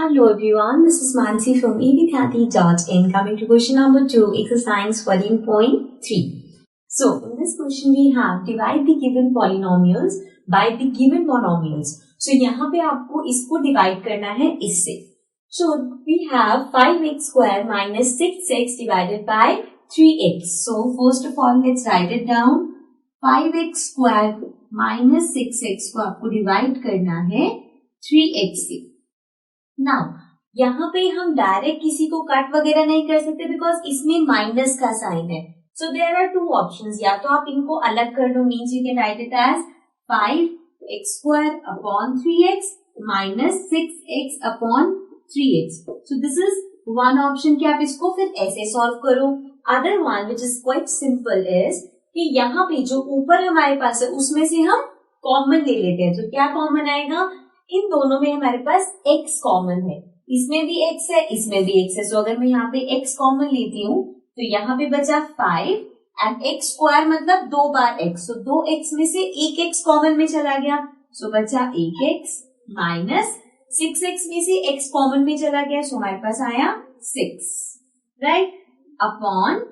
Hello everyone, this is Mansi from evidyati.in. Coming to question number 2, exercise 14.3. So, in this question we have divide the given polynomials by the given monomials. So, यहाँ पे आपको इसको divide करना है इससे. So, we have 5x square minus 6x divided by 3x. So, first of all, let's write it down. 5x square minus 6x को आपको divide करना है 3x से. नाउ यहाँ पे हम डायरेक्ट किसी को कट वगैरह नहीं कर सकते बिकॉज इसमें माइनस का साइन है. So there are two options. या तो आप इनको अलग कर दो, means you can write it as 5x square upon 3x minus 6x upon 3x. So this is one option कि आप इसको फिर ऐसे सॉल्व करो. Other one which is quite simple is कि यहाँ पे जो ऊपर हमारे पास है उसमें से हम कॉमन ले लेते हैं. तो क्या कॉमन आएगा? इन दोनों में हमारे पास x कॉमन है. इसमें भी x है, इसमें भी x है. सो अगर मैं यहाँ पे x कॉमन लेती हूँ तो यहाँ पे बचा 5 एंड x स्क्वायर मतलब 2 बार x. सो 2x में से एक x कॉमन में चला गया. सो बचा 1x माइनस 6x में से x कॉमन में चला गया. सो हमारे पास आया 6 राइट अपॉन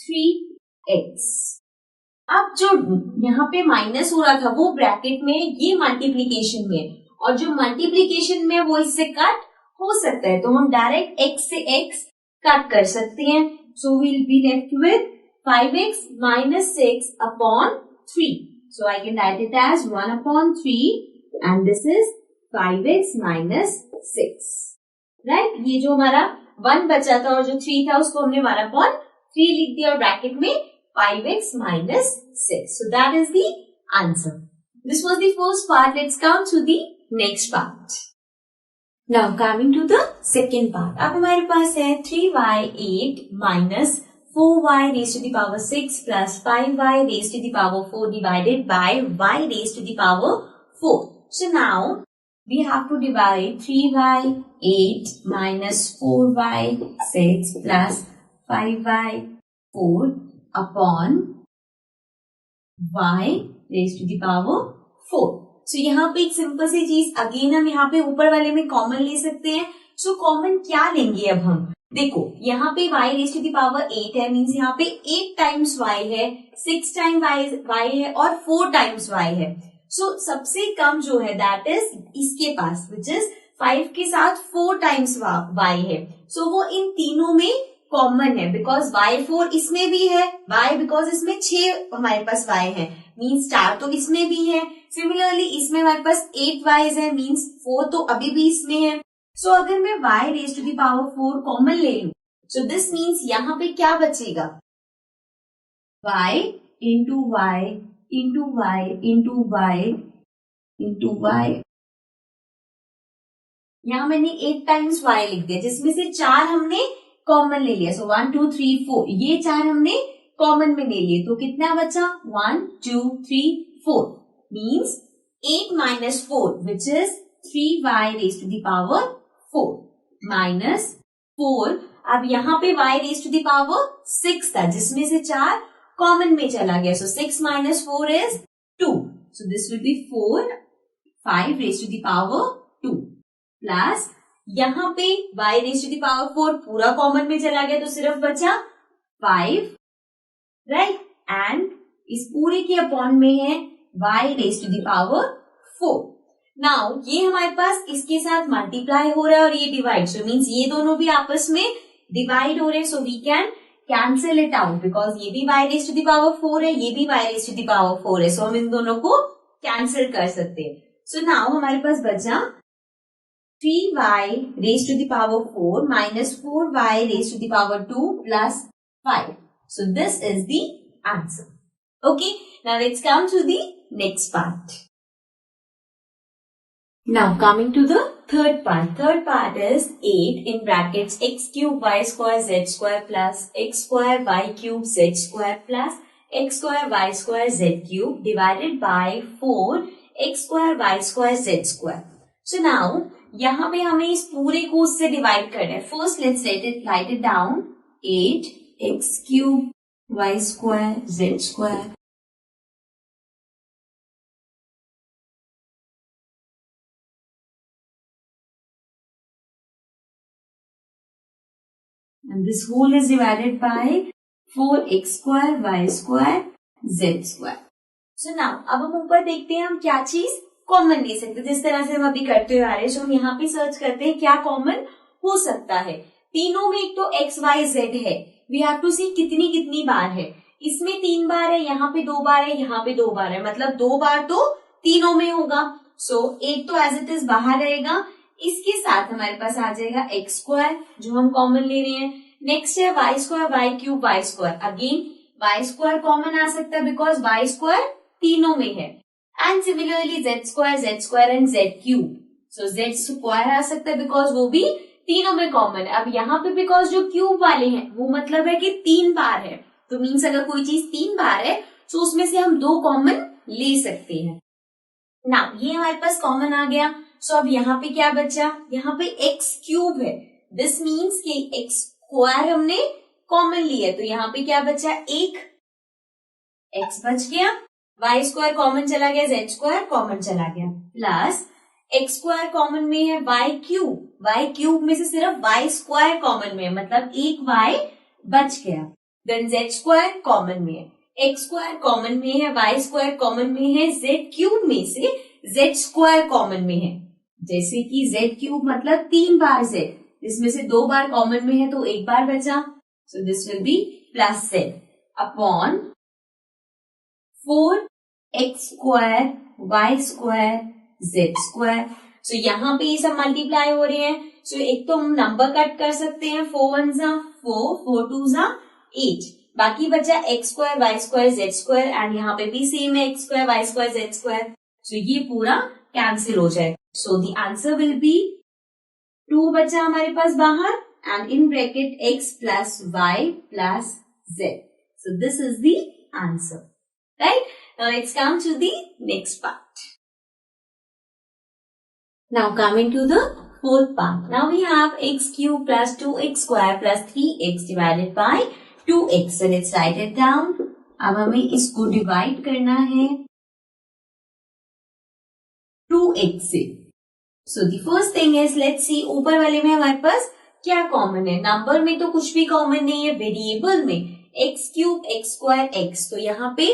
3x. अब जो यहाँ पे माइनस हो रहा था वो ब्रैकेट में, ये मल्टीप्लीकेशन में, और जो मल्टीप्लीकेशन में वो इससे कट हो सकता है. तो हम डायरेक्ट x से x कट कर सकते हैं. So will be left with 5x minus 6 upon 3. So I can write it as 1 upon 3 and this is 5x minus 6 right. ये जो हमारा 1 बचा था और जो 3 था उसको हमने 1 अपॉन 3 लिख दिया और ब्रैकेट में 5x minus 6. So that is the answer. This was the first part. Let's come to the next part. Now coming to the second part. अब हमारे पास है 3y8 minus 4y raised to the power 6 plus 5y raised to the power 4 divided by y raised to the power 4. So now we have to divide 3y8 minus 4y6 plus 5y4 upon y raised to the power 4. So यहाँ पे एक simple सी चीज again हम यहाँ पे ऊपर वाले में कॉमन ले सकते हैं. सो कॉमन क्या लेंगे अब हम? देखो यहाँ पे y raised to the power 8 है, मीन्स यहाँ पे 8 टाइम्स y है, 6 टाइम y है और 4 टाइम्स y है. सो सबसे कम जो है दैट इज इसके पास विच इज 5 के साथ 4 टाइम्स y है. सो वो इन तीनों में कॉमन है बिकॉज y4 इसमें भी है, y बिकॉज इसमें 6 हमारे पास y है, मीन्स 4 तो इसमें भी है. सिमिलरली इसमें हमारे पास 8 y है, मीन्स 4 तो अभी भी इसमें है. सो अगर मैं y raise to the power 4 common ले लूं सो दिस मीन्स यहाँ पे क्या बचेगा? y into y into y into y into y. यहाँ मैंने 8 टाइम्स y लिख दिया जिसमें से 4 हमने कॉमन ले लिया. सो 1 2 3 4 ये 4 हमने कॉमन में ले लिए. तो कितना बचा? 1 2 3 4 means 8 minus 4 which is 3y raise to the power 4 minus 4. अब यहाँ पे y raise to the power 6 था जिसमें से 4 कॉमन में चला गया. So 6 minus 4 is 2. So this will be 4 5 raise to the power 2 plus यहाँ पे y raise to the power 4 पूरा कॉमन में चला गया तो सिर्फ बचा 5 राइट. एंड इस पूरे के अपॉन में है y raise to the power 4. Now ये हमारे पास इसके साथ मल्टीप्लाई हो रहा है और ये डिवाइड. सो मीन्स ये दोनों भी आपस में डिवाइड हो रहे हैं. So we can cancel it out because ये भी y raise to the power 4 है, ये भी y raise to the power 4 है. सो हम इन दोनों को कैंसिल कर सकते हैं. सो नाउ हमारे पास बचा 3y raised to the power 4 minus 4y raised to the power 2 plus 5. So this is the answer. Okay, now let's come to the next part. Now coming to the third part. Third part is 8 in brackets x cube y square z square plus x square y cube z square plus x square y square z cube divided by 4 x square y square z square. So now यहाँ पे हमें इस पूरे को उससे divide करना है. First let's write it down 8 x cube y square z square and this whole is divided by 4x square y square z square. So now अब हम ऊपर देखते हैं हम क्या चीज कॉमन ले सकते हैं, जिस तरह से हम अभी करते हुए आ रहे हैं. तो हम यहाँ पे सर्च करते हैं क्या कॉमन हो सकता है. तीनों में एक तो x y z है, वी हैव टू सी कितनी कितनी बार है. इसमें 3 बार है, यहाँ पे 2 बार है, यहाँ पे 2 बार है, मतलब 2 बार तो तीनों में होगा. सो एक तो एज इट इज बाहर रहेगा, इसके साथ हमारे पास आ जाएगा एक्स स्क्वायर जो हम कॉमन ले रहे हैं. नेक्स्ट है Y square Y cube Y square. Again Y square common आ सकता है बिकॉज वाई स्क्वायर तीनों में है. And similarly Z square and Z cube. So Z square आ सकता है बिकॉज वो भी तीनों में कॉमन है. अब यहाँ पे बिकॉज जो क्यूब वाले हैं वो मतलब है कि 3 बार है, तो मीन्स अगर कोई चीज 3 बार है तो उसमें से हम 2 कॉमन ले सकते हैं. ना ये हमारे पास कॉमन आ गया. सो अब यहाँ पे क्या बचा, यहाँ पे एक्स क्यूब है. दिस मीन्स कि एक्स स्क्वायर हमने कॉमन लिया, तो यहाँ पे क्या बचा, एक एक्स बच गया, वाई स्क्वायर कॉमन चला गया, जेड स्क्वायर कॉमन चला गया, प्लस एक्स स्क्वायर कॉमन में है वाई क्यूब में से सिर्फ वाई स्क्वायर कॉमन में है, मतलब एक वाई बच गया. देन जेड स्क्वायर कॉमन में है, एक्स स्क्वायर कॉमन में है, वाई स्क्वायर कॉमन में है, जेड क्यूब में से जेड स्क्वायर कॉमन में है. जैसे कि जेड क्यूब मतलब 3 बार जेड, इसमें से 2 बार कॉमन में है तो 1 बार बचा. So this will be plus Z upon 4x square Y square Z square. So यहाँ पे ये सब मल्टीप्लाई हो रहे हैं. सो एक तो हम नंबर कट कर सकते हैं, 4 1 जा 4, 4 2 जा 8, बाकी बचा X square Y square Z square. And यहाँ पे भी सेम है X square Y square Z square. So ये पूरा कैंसिल हो जाएगा. So the answer will be 2 बचा हमारे पास बाहर and in bracket x plus Y plus Z. So this is the answer, right. Now let's come to the next part. Now coming to the fourth part. Now we have x cube plus 2x square plus 3x divided by 2x. So let's write it down. अब हमें इसको divide करना है 2x से. So the first thing is let's see ऊपर वाले में हमारे पास क्या कॉमन है. नंबर में तो कुछ भी कॉमन नहीं है, वेरिएबल में x cube x square x, तो यहाँ पे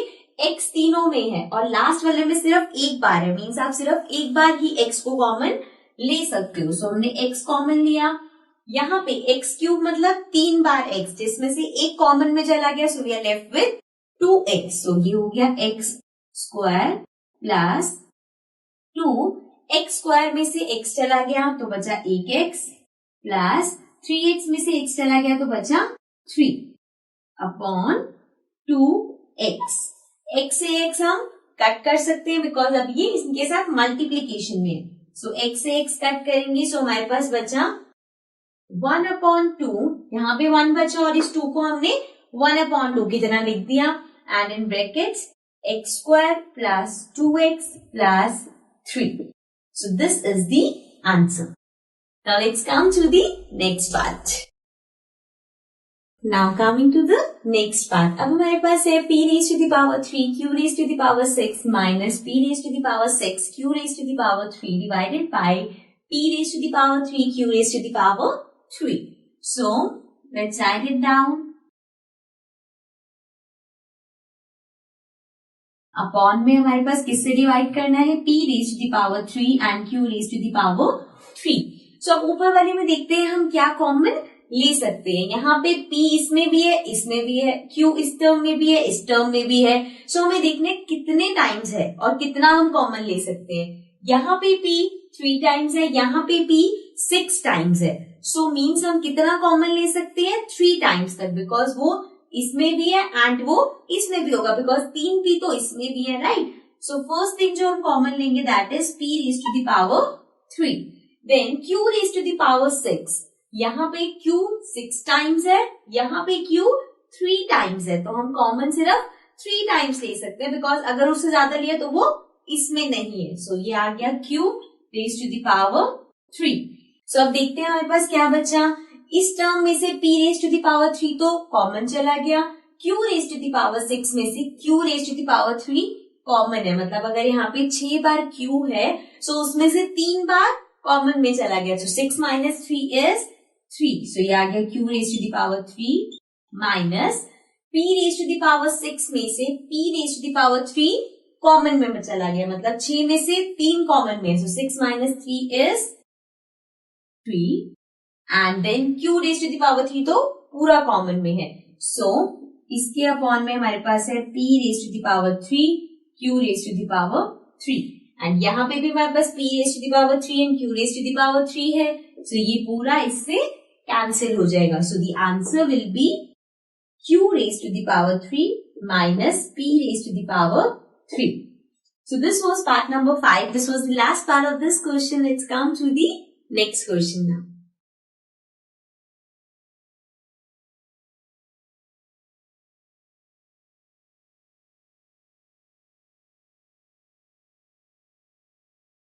x तीनों में है और लास्ट वाले में सिर्फ एक बार है, मीन्स आप सिर्फ एक बार ही x को कॉमन ले सकते हो. सो हमने x कॉमन लिया. यहाँ पे x क्यूब मतलब 3 बार x, जिसमें से एक कॉमन में चला गया, so we are left with 2x. So ये हो गया x square plus 2, x square में से x चला गया तो बचा 1x प्लस 3x में से x चला गया तो बचा 3 अपॉन 2x. x से x हम कट कर सकते हैं बिकॉज अब ये इनके साथ मल्टीप्लीकेशन में है. सो x से x कट करेंगे, सो हमारे पास बचा 1/2. यहाँ पे 1 बचा और इस 2 को हमने 1/2 की तरह लिख दिया. And in brackets x square plus 2x plus 3. So this is the answer. Now let's come to the next part. Now coming to the next part. अब हमारे पास है p raised to the power 3 q raised to the power 6 minus p raised to the power 6 q raised to the power 3 divided by p raised to the power 3 q raised to the power 3. So let's write it down. Upon में हमारे पास किससे divide करना है, p raise to the power 3 and q raise to the power 3. So अब ऊपर वाले में देखते हैं हम क्या कॉमन ले सकते हैं. यहाँ पे p इसमें भी है, इसमें भी है, q इस टर्म में भी है, इस टर्म में भी है. सो हमें देखने कितने टाइम्स है और कितना हम कॉमन ले सकते हैं. यहाँ पे p 3 टाइम्स है, यहाँ पे p 6 टाइम्स है. सो मीन्स हम कितना कॉमन ले सकते हैं, 3 टाइम्स तक, बिकॉज वो इसमें भी है एंड वो इसमें भी होगा, बिकॉज 3 p तो इसमें भी है, राइट. सो फर्स्ट थिंग जो हम कॉमन लेंगे that is p raise to the power 3. Then q raise to the power 6. यहाँ पे q 6 टाइम्स है, यहाँ पे q 3 टाइम्स है, तो हम कॉमन सिर्फ 3 टाइम्स ले सकते हैं, बिकॉज अगर उससे ज्यादा लिया तो वो इसमें नहीं है. सो ये आ गया q raise to the power 3. So अब देखते हैं हमारे पास क्या बचा. इस टर्म में से p raise to the power 3 तो कॉमन चला गया, q raise to the power 6 में से q raise to the power 3 common है, मतलब अगर यहाँ पे 6 बार q है सो उसमें से 3 बार कॉमन में चला गया. तो 6 - 3 इज 3. So ये आ गया q raised to the power 3 minus p raised to the power 6 में से p raised to the power 3 common में चला गया, मतलब 6 में से 3 कॉमन में. So 6 minus 3 is 3 and then q raised to the power 3 तो पूरा कॉमन में है. So इसके अपॉन में हमारे पास है p raised to the power 3 q raised to the power 3 and यहाँ पे भी हमारे पास p raised to the power 3 and q raised to the power 3 है. So ये पूरा इससे कैंसिल हो जाएगा. So the answer will be q raised to the power 3 minus p raised to the power 3. So this was part number 5. This was the last part of this question. Let's come to the next question now.